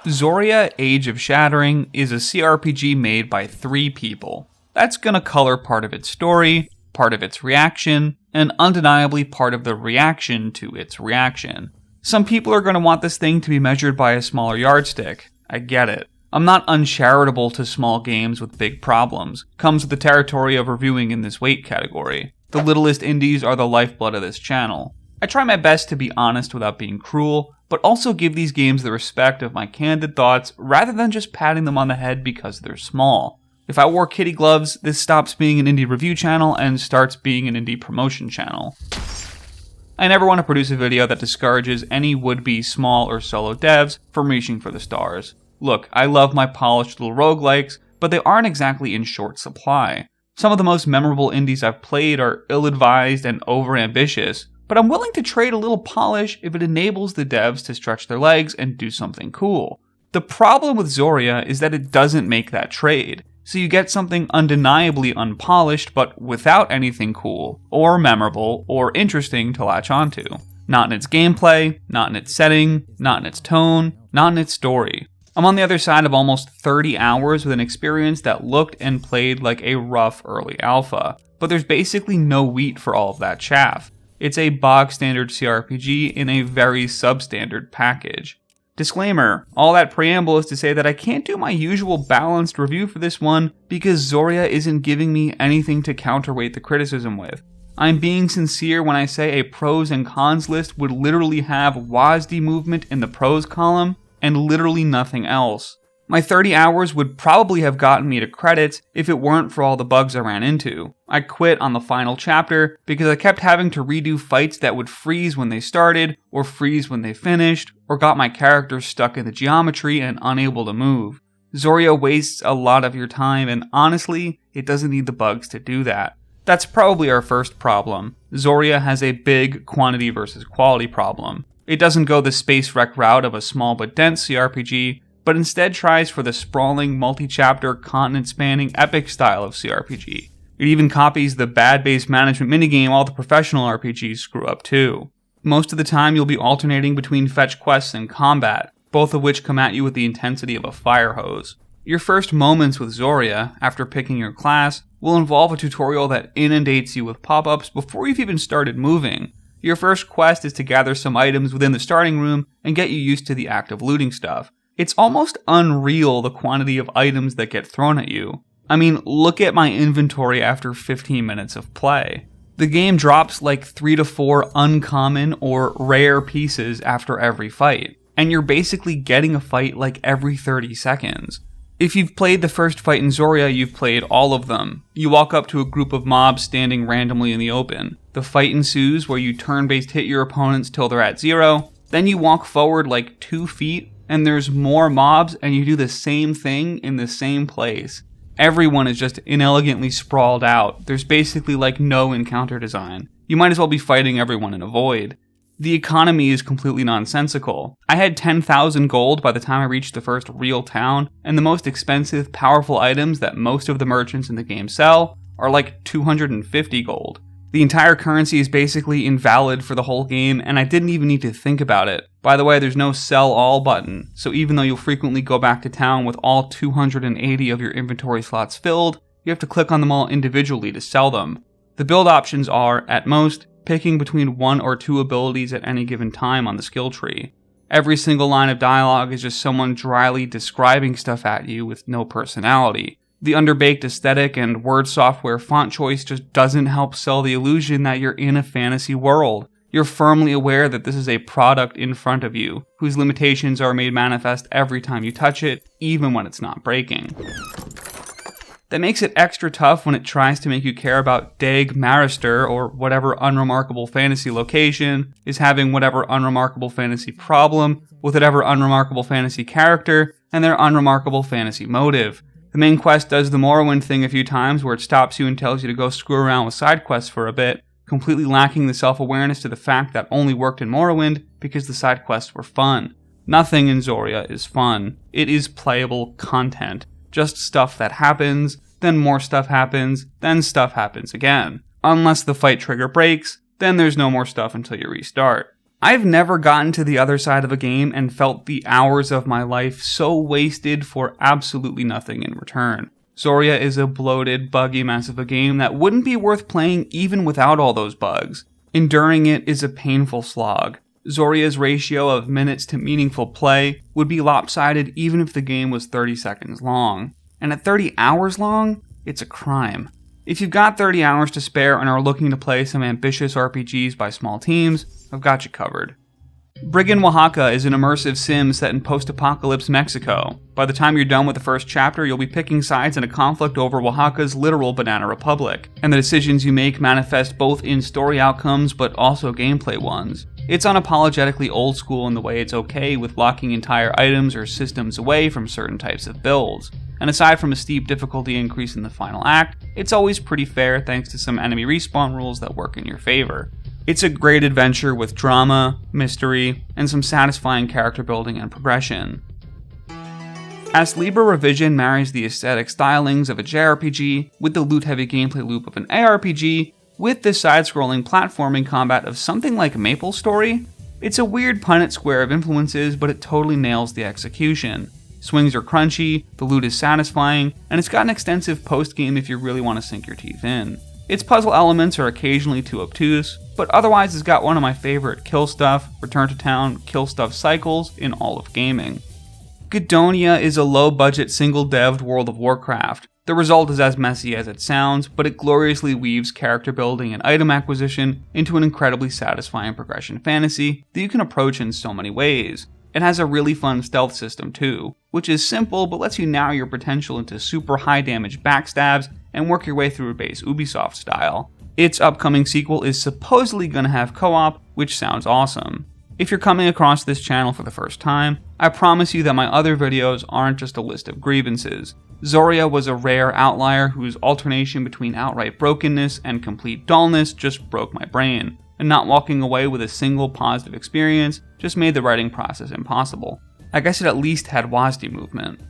Zoria Age of Shattering is a CRPG made by 3 people. That's gonna color part of its story, part of its reaction, and undeniably part of the reaction to its reaction. Some people are gonna want this thing to be measured by a smaller yardstick. I get it. I'm not uncharitable to small games with big problems. Comes with the territory of reviewing in this weight category. The littlest indies are the lifeblood of this channel. I try my best to be honest without being cruel, but also give these games the respect of my candid thoughts rather than just patting them on the head because they're small. If I wore kitty gloves, this stops being an indie review channel and starts being an indie promotion channel. I never want to produce a video that discourages any would-be small or solo devs from reaching for the stars. Look, I love my polished little roguelikes, but they aren't exactly in short supply. Some of the most memorable indies I've played are ill-advised and over-ambitious, but I'm willing to trade a little polish if it enables the devs to stretch their legs and do something cool. The problem with Zoria is that it doesn't make that trade, so you get something undeniably unpolished but without anything cool, or memorable, or interesting to latch onto. Not in its gameplay, not in its setting, not in its tone, not in its story. I'm on the other side of almost 30 hours with an experience that looked and played like a rough early alpha, but there's basically no wheat for all of that chaff. It's a bog-standard CRPG in a very substandard package. Disclaimer, all that preamble is to say that I can't do my usual balanced review for this one because Zoria isn't giving me anything to counterweight the criticism with. I'm being sincere when I say a pros and cons list would literally have WASD movement in the pros column and literally nothing else. My 30 hours would probably have gotten me to credits if it weren't for all the bugs I ran into. I quit on the final chapter because I kept having to redo fights that would freeze when they started, or freeze when they finished, or got my characters stuck in the geometry and unable to move. Zoria wastes a lot of your time, and honestly, it doesn't need the bugs to do that. That's probably our first problem. Zoria has a big quantity versus quality problem. It doesn't go the space wreck route of a small but dense CRPG, but instead tries for the sprawling, multi-chapter, continent-spanning epic style of CRPG. It even copies the bad-based management minigame all the professional RPGs screw up too. Most of the time you'll be alternating between fetch quests and combat, both of which come at you with the intensity of a fire hose. Your first moments with Zoria, after picking your class, will involve a tutorial that inundates you with pop-ups before you've even started moving. Your first quest is to gather some items within the starting room and get you used to the act of looting stuff. It's almost unreal the quantity of items that get thrown at you. I mean, look at my inventory after 15 minutes of play. The game drops like 3 to 4 uncommon or rare pieces after every fight, and you're basically getting a fight like every 30 seconds. If you've played the first fight in Zoria, you've played all of them. You walk up to a group of mobs standing randomly in the open. The fight ensues where you turn-based hit your opponents till they're at 0, then you walk forward like 2 feet, and there's more mobs, and you do the same thing in the same place. Everyone is just inelegantly sprawled out. There's basically like no encounter design. You might as well be fighting everyone in a void. The economy is completely nonsensical. I had 10,000 gold by the time I reached the first real town, and the most expensive, powerful items that most of the merchants in the game sell are like 250 gold. The entire currency is basically invalid for the whole game, and I didn't even need to think about it. By the way, there's no sell all button, so even though you'll frequently go back to town with all 280 of your inventory slots filled, you have to click on them all individually to sell them. The build options are, at most, picking between 1 or 2 abilities at any given time on the skill tree. Every single line of dialogue is just someone dryly describing stuff at you with no personality. The underbaked aesthetic and word software font choice just doesn't help sell the illusion that you're in a fantasy world. You're firmly aware that this is a product in front of you, whose limitations are made manifest every time you touch it, even when it's not breaking. That makes it extra tough when it tries to make you care about Dag Marister or whatever unremarkable fantasy location is having whatever unremarkable fantasy problem with whatever unremarkable fantasy character and their unremarkable fantasy motive. The main quest does the Morrowind thing a few times where it stops you and tells you to go screw around with side quests for a bit, completely lacking the self-awareness to the fact that only worked in Morrowind because the side quests were fun. Nothing in Zoria is fun. It is playable content. Just stuff that happens, then more stuff happens, then stuff happens again. Unless the fight trigger breaks, then there's no more stuff until you restart. I've never gotten to the other side of a game and felt the hours of my life so wasted for absolutely nothing in return. Zoria is a bloated, buggy mess of a game that wouldn't be worth playing even without all those bugs. Enduring it is a painful slog. Zoria's ratio of minutes to meaningful play would be lopsided even if the game was 30 seconds long. And at 30 hours long, it's a crime. If you've got 30 hours to spare and are looking to play some ambitious RPGs by small teams, I've got you covered. Brigand Oaxaca is an immersive sim set in post-apocalypse Mexico. By the time you're done with the first chapter, you'll be picking sides in a conflict over Oaxaca's literal banana republic, and the decisions you make manifest both in story outcomes but also gameplay ones. It's unapologetically old school in the way it's okay with locking entire items or systems away from certain types of builds. And aside from a steep difficulty increase in the final act, it's always pretty fair thanks to some enemy respawn rules that work in your favor. It's a great adventure with drama, mystery, and some satisfying character building and progression. As Libra Revision marries the aesthetic stylings of a JRPG with the loot-heavy gameplay loop of an ARPG, with the side-scrolling platforming combat of something like MapleStory, it's a weird Punnett square of influences, but it totally nails the execution. Swings are crunchy, the loot is satisfying, and it's got an extensive post-game if you really want to sink your teeth in. Its puzzle elements are occasionally too obtuse, but otherwise it's got one of my favorite kill stuff, return to town, kill stuff cycles in all of gaming. Gudonia is a low-budget, single-devved World of Warcraft. The result is as messy as it sounds, but it gloriously weaves character building and item acquisition into an incredibly satisfying progression fantasy that you can approach in so many ways. It has a really fun stealth system too, which is simple but lets you narrow your potential into super high damage backstabs and work your way through a base Ubisoft style. Its upcoming sequel is supposedly going to have co-op, which sounds awesome. If you're coming across this channel for the first time, I promise you that my other videos aren't just a list of grievances. Zoria was a rare outlier whose alternation between outright brokenness and complete dullness just broke my brain, and not walking away with a single positive experience just made the writing process impossible. I guess it at least had WASD movement.